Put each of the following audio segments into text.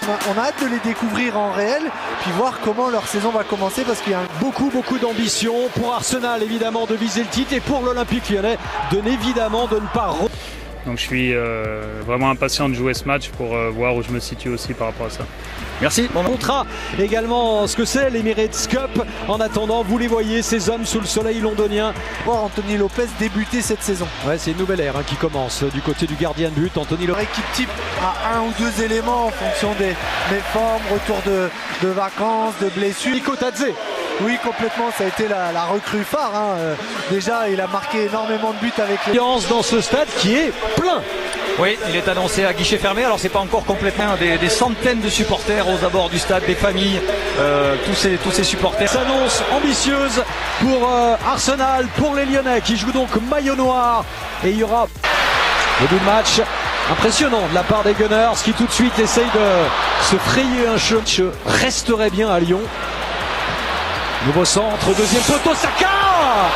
On a hâte de les découvrir en réel, puis voir comment leur saison va commencer, parce qu'il y a beaucoup d'ambition pour Arsenal, évidemment, de viser le titre, et pour l'Olympique Lyonnais, évidemment de ne pas... Donc je suis vraiment impatient de jouer ce match pour voir où je me situe aussi par rapport à ça. Merci. On montrera également ce que c'est l'Emirates Cup. En attendant, vous les voyez, ces hommes sous le soleil londonien. Voir Anthony Lopez débuter cette saison. Ouais, c'est une nouvelle ère qui commence du côté du gardien de but, Anthony Lopez. L'équipe type a un ou deux éléments en fonction des formes, retour de vacances, de blessures. Nico Tadze. Oui, complètement, ça a été la recrue phare. Déjà, il a marqué énormément de buts avec les... Dans ce stade qui est plein. Oui, il est annoncé à guichet fermé, alors c'est pas encore complètement des centaines de supporters aux abords du stade, des familles, tous ces supporters. S'annonce ambitieuse pour Arsenal, pour les Lyonnais qui jouent donc maillot noir, et il y aura début de match impressionnant de la part des Gunners qui tout de suite essayent de se frayer un chemin. Resterait bien à Lyon. Nouveau centre, deuxième poteau, Saka,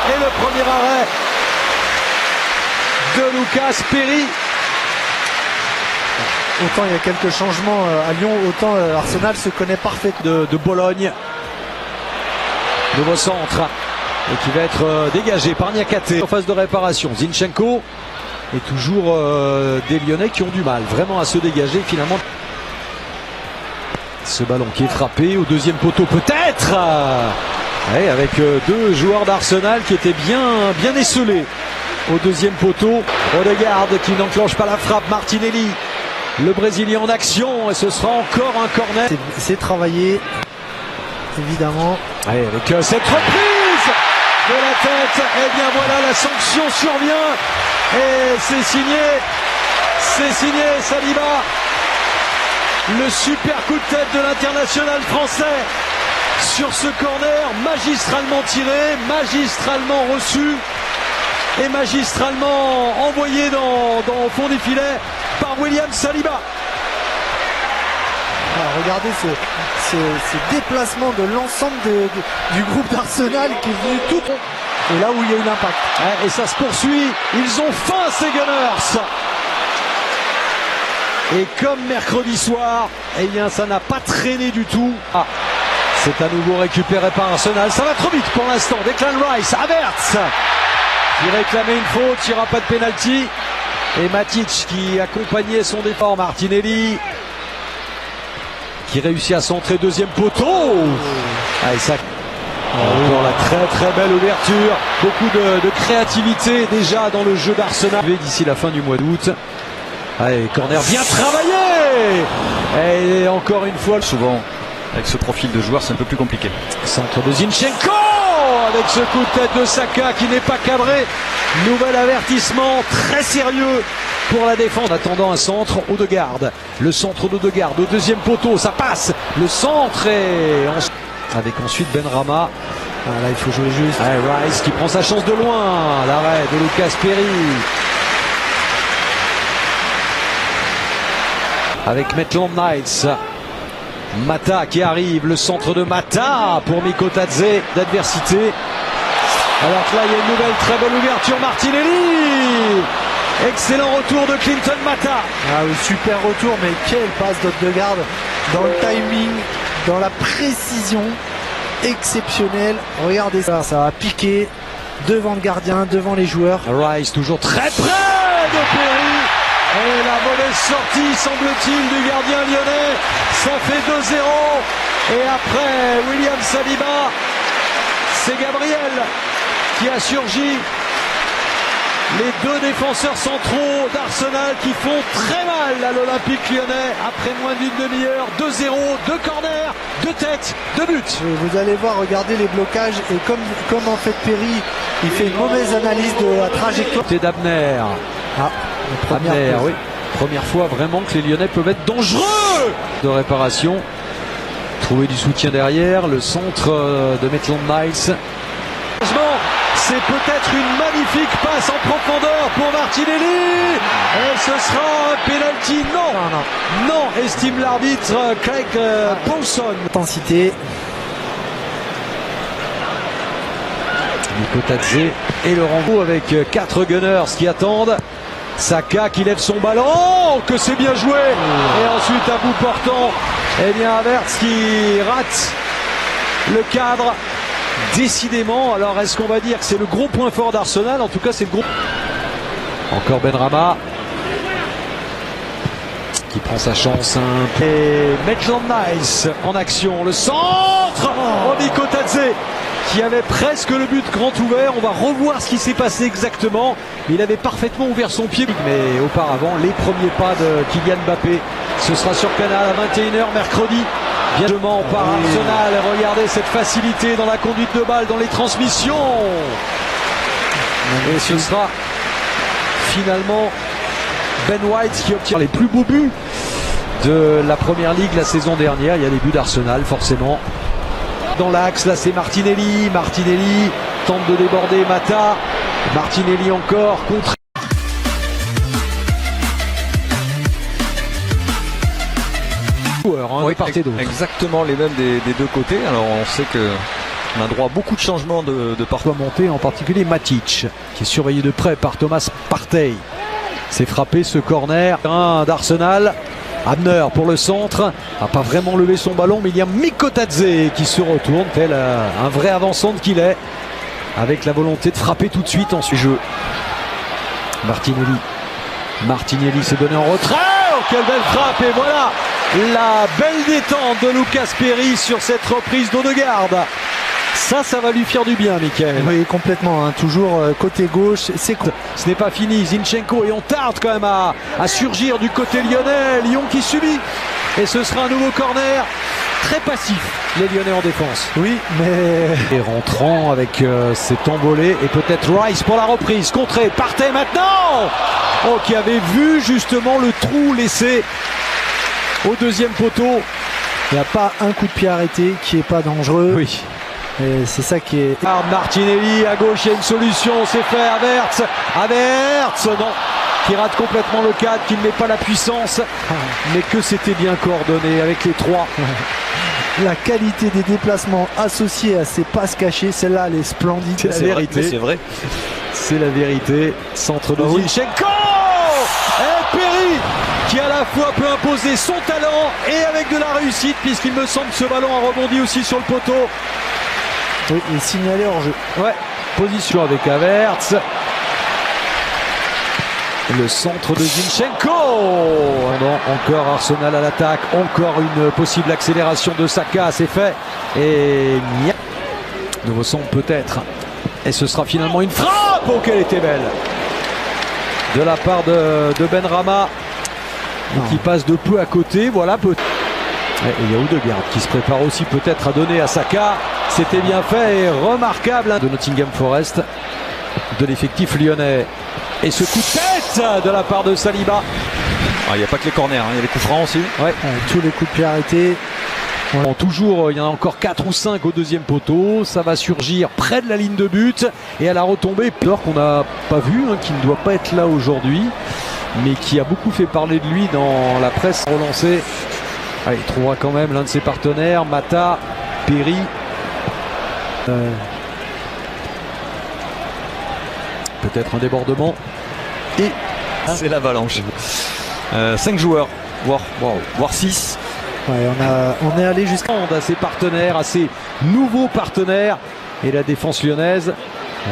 et le premier arrêt de Lucas Perry. Autant il y a quelques changements à Lyon, autant Arsenal se connaît parfait. De Bologne. Nouveau centre. Et qui va être dégagé par Niakate. En phase de réparation. Zinchenko. Et toujours des Lyonnais qui ont du mal vraiment à se dégager finalement. Ce ballon qui est frappé au deuxième poteau peut-être. Ouais, avec deux joueurs d'Arsenal qui étaient bien esselés au deuxième poteau. Odegaard qui n'enclenche pas la frappe. Martinelli. Le Brésilien en action, et ce sera encore un corner. C'est travaillé, évidemment. Allez, avec cette reprise de la tête, et bien voilà, la sanction survient. Et c'est signé Saliba. Le super coup de tête de l'international français sur ce corner, magistralement tiré, magistralement reçu et magistralement envoyé au fond des filets par William Saliba. Alors, regardez ce déplacement de l'ensemble du groupe d'Arsenal qui est venu tout et là où il y a eu l'impact. Ouais, et ça se poursuit, ils ont faim ces Gunners. Et comme mercredi soir, eh bien ça n'a pas traîné du tout. C'est à nouveau récupéré par Arsenal, ça va trop vite pour l'instant. Declan Rice, Havertz qui réclamait une faute, il n'y aura pas de pénalty. Et Matic qui accompagnait son défenseur, Martinelli qui réussit à centrer deuxième poteau. Allez, ça... Encore la très belle ouverture, beaucoup de créativité déjà dans le jeu d'Arsenal d'ici la fin du mois d'août. Allez, corner bien travaillé. Et encore une fois, souvent avec ce profil de joueur c'est un peu plus compliqué. Centre de Zinchenko avec ce coup de tête de Saka qui n'est pas cadré. Nouvel avertissement très sérieux pour la défense. En attendant un centre, Odegaard. Le centre d'Odegaard au deuxième poteau, ça passe. Le centre et avec ensuite Benrahma. Là il faut jouer juste. Rice qui prend sa chance de loin. L'arrêt de Lucas Perry. Avec Maitland Niles. Mata qui arrive, le centre de Mata pour Nico Tadze d'adversité. Alors que là il y a une nouvelle très bonne ouverture, Martinelli. Excellent retour de Clinton Mata. Oui, super retour, mais quelle passe d'Odegaard dans le timing, dans la précision exceptionnelle. Regardez ça, ça va piquer devant le gardien, devant les joueurs. Rice toujours très près de Perry. Et la mauvaise sortie, semble-t-il, du gardien lyonnais. Ça fait 2-0. Et après William Saliba, c'est Gabriel qui a surgi. Les deux défenseurs centraux d'Arsenal qui font très mal à l'Olympique Lyonnais après moins d'une demi-heure. 2-0, 2 corners, 2 têtes, 2 buts. Vous allez voir, regardez les blocages et comme en fait Perry, il fait une mauvaise analyse de la trajectoire. C'est d'Abner. Abner, oui. Première fois vraiment que les Lyonnais peuvent être dangereux. De réparation. Trouver du soutien derrière. Le centre de Maitland Niles. C'est peut-être une magnifique passe en profondeur pour Martinelli. Et ce sera un penalty. Non, estime l'arbitre Craig Paulson. Intensité. Nico Tadze et le renvoi avec 4 Gunners qui attendent. Saka qui lève son ballon, oh, que c'est bien joué. Et ensuite à bout portant, eh bien Havertz qui rate le cadre. Décidément, alors est-ce qu'on va dire que c'est le gros point fort d'Arsenal? En tout cas c'est le gros. Encore Benrahma qui prend sa chance. Et Maitland-Niles en action, le centre, Mikotadze qui avait presque le but grand ouvert. On va revoir ce qui s'est passé exactement. Il avait parfaitement ouvert son pied. Mais auparavant, les premiers pas de Kylian Mbappé. Ce sera sur Canal à 21h mercredi. Bien par Arsenal. Regardez cette facilité dans la conduite de balle, dans les transmissions. Et ce sera finalement Ben White qui obtient les plus beaux buts de la Première Ligue la saison dernière. Il y a les buts d'Arsenal forcément. Dans l'axe, là c'est Martinelli. Martinelli tente de déborder Mata. Martinelli encore contre. Oui, exactement les mêmes des deux côtés. Alors on sait que on a droit à beaucoup de changements de parfois monter, en particulier Matic qui est surveillé de près par Thomas Partey. C'est frappé ce corner d'Arsenal. Abner pour le centre, n'a pas vraiment levé son ballon, mais il y a Mikotadze qui se retourne, tel un vrai avançante qu'il est, avec la volonté de frapper tout de suite en jeu. Martinelli s'est donné en retrait. Oh, quelle belle frappe, et voilà la belle détente de Lucas Perry sur cette reprise d'Odegaard. Ça va lui faire du bien, Mickaël. Oui, complètement, hein. Toujours côté gauche. Ce n'est pas fini, Zinchenko, et on tarde quand même à surgir du côté lyonnais. Lyon qui subit. Et ce sera un nouveau corner. Très passif, les Lyonnais en défense. Oui, mais... Et rentrant avec cet envolé, et peut-être Rice pour la reprise. Contré, Partey maintenant. Oh, qui avait vu justement le trou laissé au deuxième poteau. Il n'y a pas un coup de pied arrêté qui n'est pas dangereux. Oui. Et c'est ça qui est... Martinelli à gauche, il y a une solution, c'est fait. Havertz, non, qui rate complètement le cadre, qui ne met pas la puissance, mais que c'était bien coordonné avec les trois. La qualité des déplacements associés à ces passes cachées, celle-là, elle est splendide. C'est la vérité. C'est vrai. C'est la vérité. Centre de Zinchenko. Et Perry qui à la fois peut imposer son talent et avec de la réussite, puisqu'il me semble que ce ballon a rebondi aussi sur le poteau. Oui, il est signalé hors jeu. Ouais, position avec Havertz. Le centre de Zinchenko. Non, encore Arsenal à l'attaque. Encore une possible accélération de Saka. C'est fait. Et nouveau centre peut-être. Et ce sera finalement une frappe. Oh, qu'elle était belle. De la part de Benrahma. Qui passe de peu à côté. Voilà. Et il y a Odegaard qui se prépare aussi peut-être à donner à Saka. C'était bien fait et remarquable de Nottingham Forest, de l'effectif lyonnais. Et ce coup de tête de la part de Saliba. Il n'y a pas que les corners, il y a les coups francs aussi. Ouais, tous les coups de pied arrêtés. Bon, toujours, il y en a encore 4 ou 5 au deuxième poteau. Ça va surgir près de la ligne de but. Et à la retombée, alors qu'on n'a pas vu, qui ne doit pas être là aujourd'hui, mais qui a beaucoup fait parler de lui dans la presse relancée. Il trouvera quand même l'un de ses partenaires, Mata, Perry. Peut-être un débordement. Et c'est l'avalanche. 5 joueurs, voire 6. Ouais, on est allé jusqu'à ses partenaires, à ses nouveaux partenaires. Et la défense lyonnaise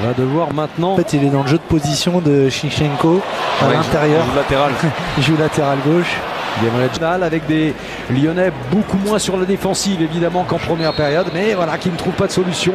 va devoir maintenant. En fait, il est dans le jeu de position de Zinchenko à l'intérieur. Il joue latéral. Il joue latéral gauche. Il aimerait avec des Lyonnais beaucoup moins sur la défensive évidemment qu'en première période, mais voilà, qui ne trouve pas de solution.